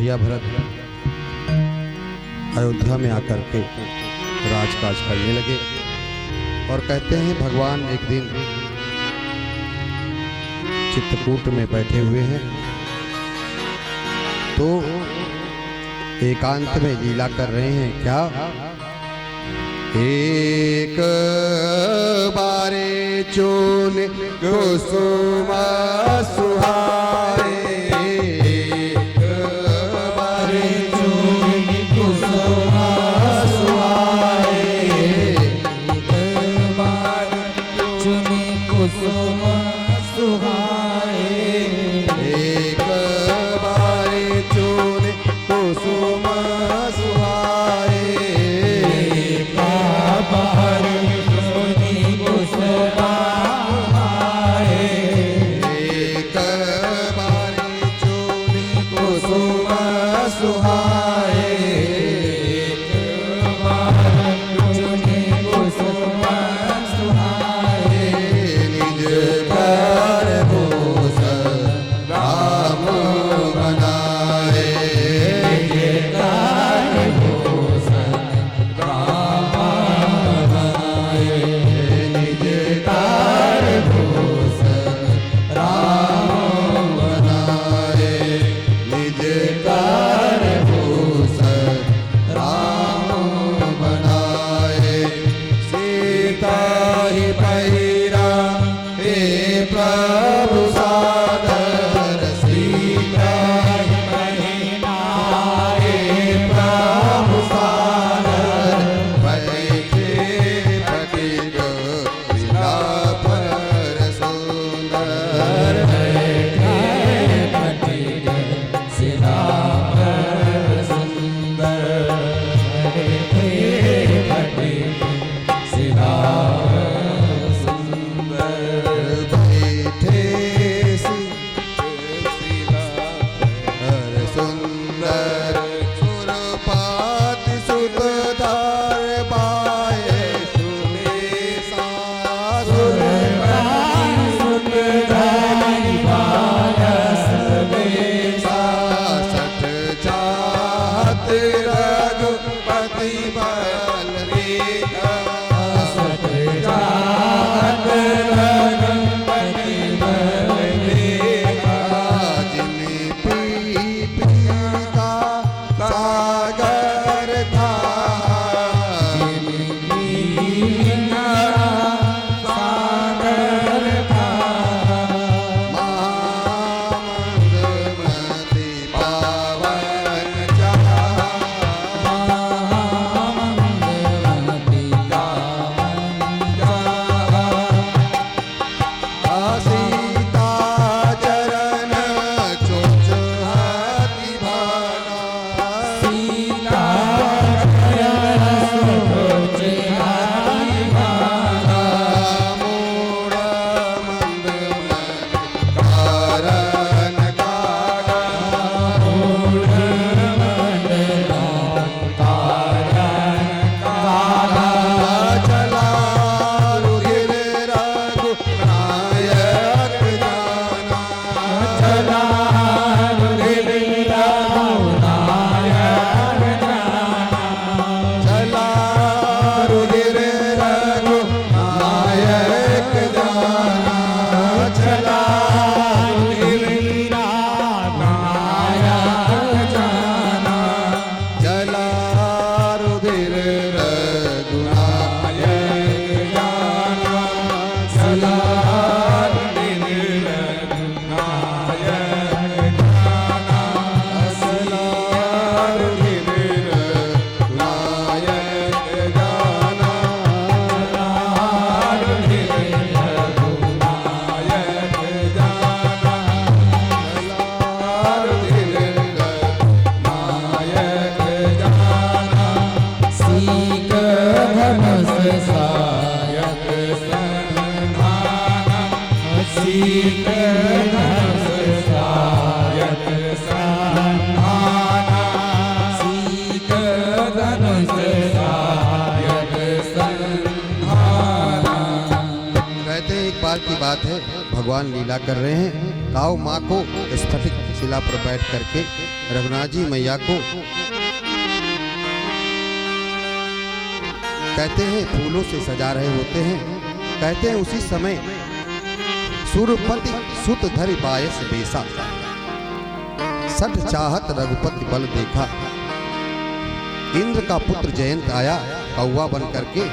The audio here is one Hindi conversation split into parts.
भैया भरत अयोध्या में आकर के राजकाज करने लगे और कहते हैं भगवान एक दिन चित्रकूट में बैठे हुए हैं तो एकांत में लीला कर रहे हैं। क्या? एक बारे चून कुसुम सुहाए, एक बारे चून कुसुम सुहाए, एक बार चून कुसुम सुहाए, एक बारे चून कुसुम सुहाए, एक बार चून कुसुम सुहाए, एक बार चून कुसुम सुहाए, एक बार चून कुसुम सुहाए, निज कर भूष राम बनाए, निज कर भूष राम बनाए, निज कर भूष राम बनाए, निज कर भूष राम बनाए। सीता ही पहिरा हे प्रभु सादर, सीता ही पहिरा हे प्रभु सादर, बैठे पतित शिला पर सुंदर, बैठे पतित शिला पर सुंदर, बैठे पतित शिला पर सुंदर, बैठे शिला पर सुंदर, सुरपात सुतधार बाए सुने सुरपात सुतधार बाए सुने सठ चाहत रघुपति बल रेखा, सठ चाहत रघुपति बल रेखा, जिन प्रीति का सागर था, जिन प्रीति का सागर था, महामंगलमति पावन जहाँ, महामंगलमति पावन जहाँ, सीता चरण चोच हाथी भाना, सीता चरण चोच हाथी भाना, मूढ़ मंद मन कारण काढ़ा, मूढ़ मंद कारण काढ़ा, चला रुधिर रघु नायक जाना, चला रुधिर रघु नायक जाना, चला रुधिर रघु नायक जाना, चला रुधिर रघु नायक जाना, चला रुधिर रघु नायक जाना, चला रुधिर रघु नायक जाना, चला रुधिर रघु नायक जाना, चला रुधिर रघु नायक जाना, चला रुधिर रघु नायक जाना, सीक धनुष सायक संधाना, सीक धनुष सायक संधाना, सीक धनुष सायक संधाना। कहते हैं एक बार की बात है, भगवान लीला कर रहे हैं, काऊ माँ को स्फटिक शिला पर बैठ करके रघुनाथ जी मैया को कहते हैं फूलों से सजा रहे होते हैं। कहते हैं उसी समय सुरपति सुत धरि बायस बेसा, सठ चाहत रघुपति बल देखा। इंद्र का पुत्र जयंत आया कौवा बन करके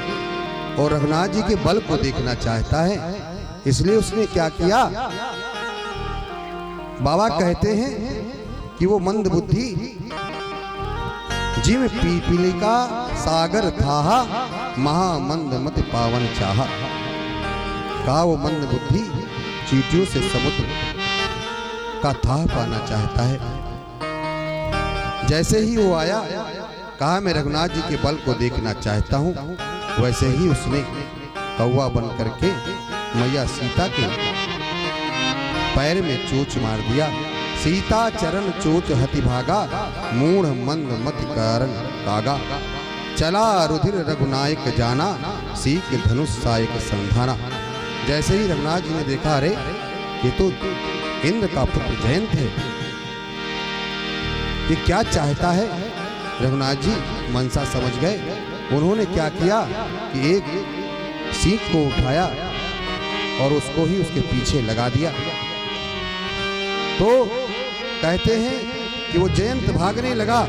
और रघुनाथ जी के बल को देखना चाहता है, इसलिए उसने क्या किया। बाबा कहते हैं कि वो मंद बुद्धि जिम पीपीलिका सागर था, महामंद मत पावन चाहा। कहा वो मंद बुद्धि चींटियों से समुद्र का था पाना चाहता है। जैसे ही वो आया कहा मैं रघुनाथ जी के बल को देखना चाहता हूं, वैसे ही उसने कौवा बन करके मैया सीता के पैर में चोच मार दिया। सीता चरण चोच हति भागा, मूढ़ मंद मत कारण कागा। चला रुधिर रघुनायक जाना, सीख धनुष सायक संधाना। जैसे ही रघुनाथ जी ने देखा, अरे ये तो इंद्र का पुत्र जयंत है, ये क्या चाहता है। रघुनाथ जी मनसा समझ गए। उन्होंने क्या किया कि एक सीख को उठाया और उसको ही उसके पीछे लगा दिया। तो कहते हैं कि वो जयंत भागने लगा,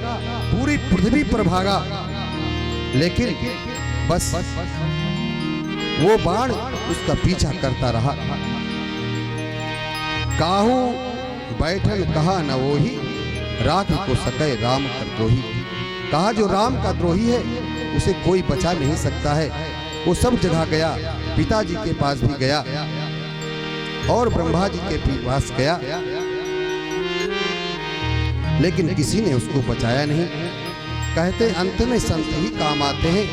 पूरी पृथ्वी पर भागा, लेकिन बस वो बाण उसका पीछा करता रहा। काहू बैठल कहा न वोही, राख को सके राम का द्रोही। कहा जो राम का द्रोही है उसे कोई बचा नहीं सकता है। वो सब जगह गया, पिताजी के पास भी गया और ब्रह्मा जी के पास गया, लेकिन किसी ने उसको बचाया नहीं। कहते अंत में संत ही काम आते हैं।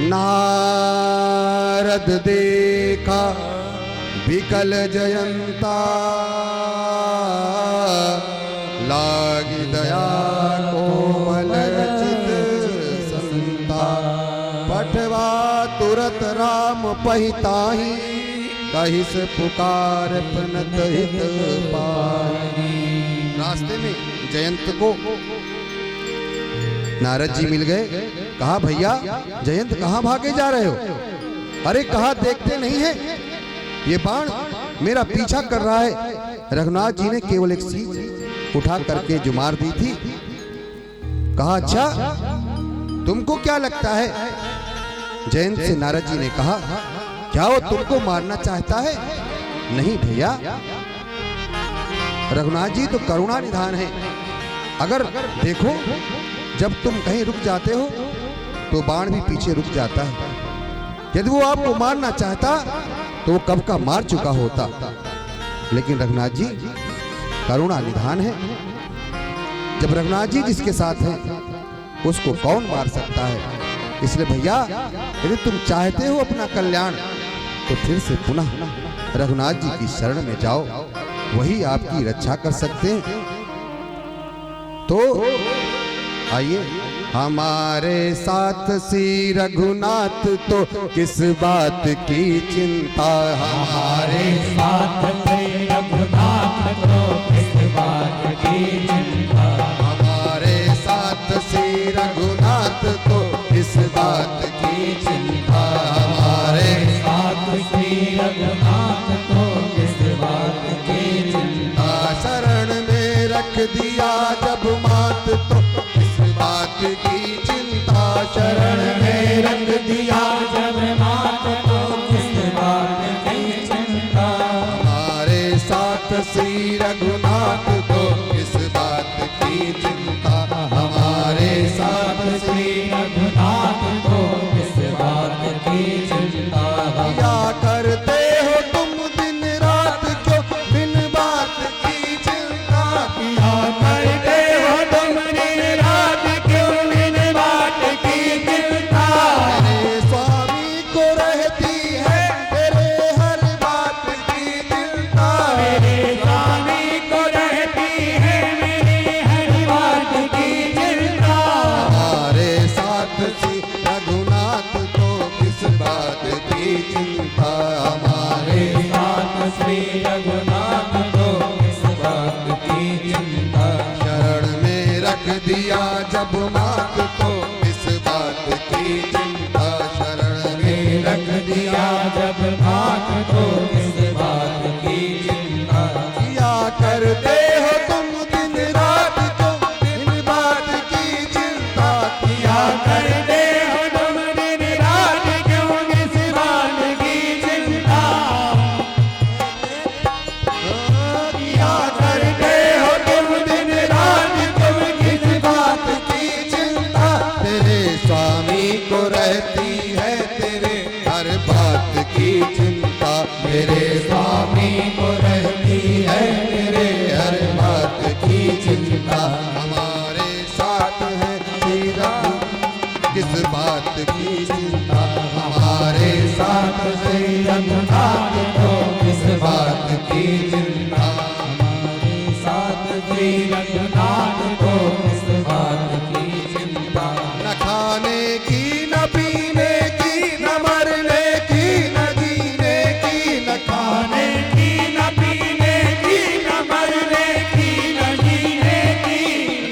नारद देखा विकल जयंता, लागी दया कोमल चित संता। पठवा तुरत राम पहिताही, कहिस पुकार पनत हित पाई। रास्ते में जयंत को नारद जी मिल गए। कहा भैया जयंत कहाँ भागे जा रहे हो। अरे कहा देखते नहीं है ये बाण मेरा पीछा कर रहा है। रघुनाथ जी ने केवल एक सीख उठा करके जो मार दी थी। कहा अच्छा तुमको क्या लगता है। जयंत से नारद जी ने कहा क्या वो तुमको मारना चाहता है। नहीं भैया, रघुनाथ जी तो करुणा निधान है। अगर देखो जब तुम कहीं रुक जाते हो तो बाण भी पीछे रुक जाता है। यदि वो आपको मारना चाहता तो वो कब का मार चुका होता। लेकिन रघुनाथ जी करुणा निधान है। जब रघुनाथ जी जिसके साथ हैं उसको कौन मार सकता है। इसलिए भैया यदि तुम चाहते हो अपना कल्याण तो फिर से पुनः रघुनाथ जी की शरण में जाओ, वही आपकी रक्षा कर सकते हैं। तो आइए। हमारे साथ श्री रघुनाथ तो किस बात की चिंता। हमारे साथ श्री रघुनाथ तो किस बात की चिंता। हमारे साथ श्री रघुनाथ तो किस बात की चिंता। हमारे साथ श्री रघुनाथ तो किस बात की चिंता। शरण में रख दिया जब मात तो बात की चिंता। शरण में रख दिया जब मात तो किस बात की चिंता। हमारे साथ श्री रघुनाथ तो किस बात की चिंता। हमारे साथ श्री रघुनाथ तो किस बात की चिंता। क्या करते हो तुम दिन रात क्यों बिन बात की चिंता। क्या करते हो रख दिया जब मात तो इस बात की चिंता शरण में रख दिया जब मात तो इस बात की चिंता किया करते हो तुम दिन रात तो इन बात की चिंता किया करते हो तुम दिन रात क्यों इस बात की चिंता किया करते हो तुम दिन रात तुम किस बात की चिंता तेरे स्वामी को रहती है तेरे हर बात की चिंता मेरे स्वामी को रहती है तेरे हर बात की चिंता हमारे साथ है श्री रघु किस बात की चिंता हमारे साथ श्री रघुनाथ को किस बात की चिंता हमारे साथ श्री रघुनाथ को किस बात की चिंता न खाने की न पीने की न मरने की न जीने की न खाने की न पीने की न मरने की न जीने की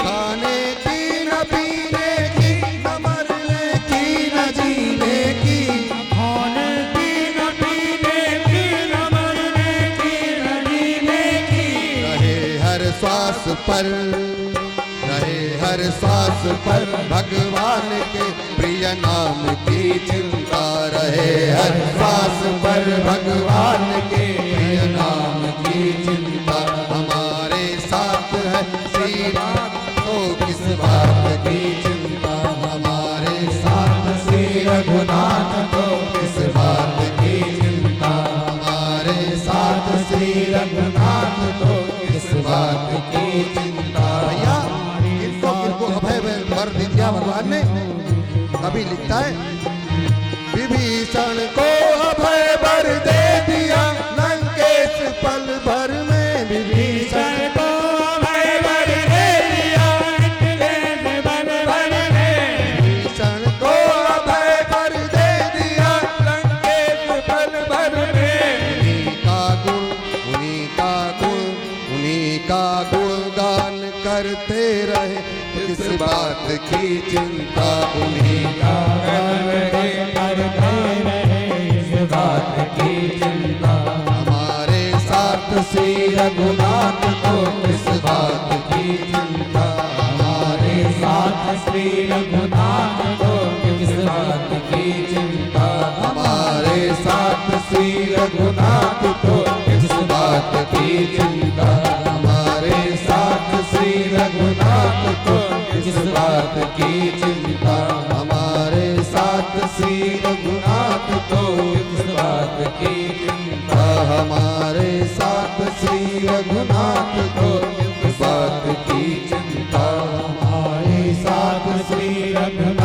खाने की न पीने की न मरने की न जीने की खाने की न पीने की न मरने की न जीने की रहे हर श्वास पर भगवान के प्रिय नाम की चिंता रहे हर श्वास पर भगवान के प्रिय नाम की चिंता हमारे साथ है श्री राम तो किस बात की चिंता हमारे साथ श्री रघुनाथ तो किस बात की चिंता हमारे साथ श्री रघुनाथ तो किस बात की चिंता भैया इनको अभय वर दिया भगवान ने कभी लिखता है विभीषण को अभय वर दे दिया लंकेश पल भर में विभीषण को अभय वर दे दिया लंकेश पल भर में विभीषण को अभय वर दे दिया लंकेश पल भर में उन्हीं का गुणगान करते रहे किस बात की चिंता उन्हीं का करते रहे इस बात की चिंता हमारे साथ श्री रघुनाथ को किस बात की चिंता हमारे साथ श्री रघुनाथ को किस बात की चिंता हमारे साथ श्री रघुनाथ को किस बात की चिंता हमारे साथ श्री रघुनाथ को किस बात की चिंता हमारे साथ श्री रघुनाथ को किस बात की चिंता हमारे साथ श्री रघुनाथ को किस बात की चिंता हमारे साथ श्री रघुनाथ